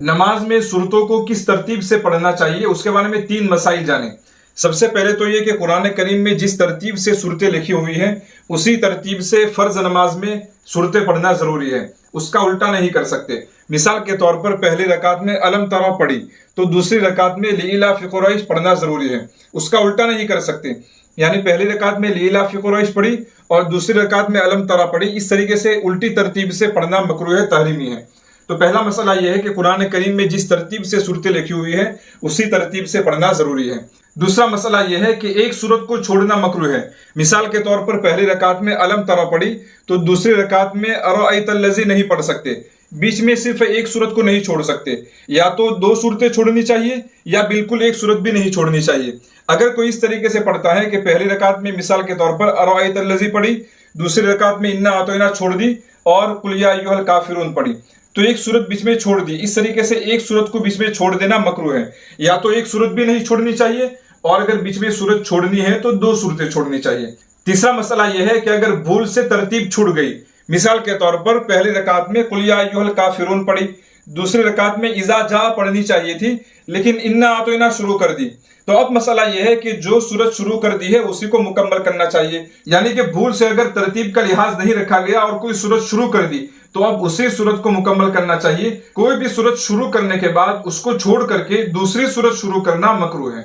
नमाज में सूरतों को किस तरतीब से पढ़ना चाहिए, उसके बारे में 3 मसाइल जाने। सबसे पहले तो ये कि कुरान करीम में जिस तरतीब से सूरतें लिखी हुई हैं उसी तरतीब से फर्ज नमाज में सूरतें पढ़ना जरूरी है, उसका उल्टा नहीं कर सकते। मिसाल के तौर पर पहली रकात में अलम तरा पढ़ी तो दूसरी रकात में लिइलाफि कुरैश पढ़ना जरूरी है, उसका उल्टा नहीं कर सकते। यानी पहली रकात में लिइलाफि कुरैश पढ़ी और दूसरी रकात में अलम तरा पढ़ी, इस तरीके से उल्टी तरतीब से पढ़ना मकरूह है, तहरीमी है। तो पहला मसला यह है कि कुरान करीम में जिस तरतीब से सूरतें लिखी हुई है उसी तरतीब से पढ़ना जरूरी है। दूसरा मसला यह है कि एक सूरत को छोड़ना मकरूह है। मिसाल के तौर पर पहली रकात में अलम तरा पढ़ी तो दूसरी रकात में अरअयतल लज़ी नहीं पढ़ सकते, बीच में सिर्फ एक सूरत को नहीं छोड़ सकते। या तो 2 सूरतें छोड़नी चाहिए या बिल्कुल एक सूरत भी नहीं छोड़नी चाहिए। अगर कोई इस तरीके से पढ़ता है कि पहली रकात में मिसाल के तौर पर अरअयतल लज़ी पढ़ी, दूसरी रकात में इन्ना अतौना छोड़ दी और कुल या अय्युहल काफिरून पढ़ी, तो एक सूरत बीच में छोड़ दी। इस तरीके से एक सूरत को बीच में छोड़ देना मकरूह है। या तो एक सूरत भी नहीं छोड़नी चाहिए और अगर बीच में सूरत छोड़नी है तो 2 सूरतें छोड़नी चाहिए। तीसरा मसला यह है कि अगर भूल से तरतीब छूट गई, मिसाल के तौर पर पहली रकात में कुल या अय्युहल काफिरून पढ़ी, दूसरी रकात में इज़ा जा पढ़नी चाहिए थी लेकिन इन्ना अतौना शुरू कर दी, तो अब मसला यह है कि जो सूरत शुरू कर दी है उसी को मुकम्मल करना चाहिए। यानी कि भूल से अगर तरतीब का लिहाज नहीं रखा गया और कोई सूरत शुरू कर दी तो अब उसी सूरत को मुकम्मल करना चाहिए। कोई भी सूरत शुरू करने के बाद उसको छोड़ करके दूसरी सूरत शुरू करना मकरूह है।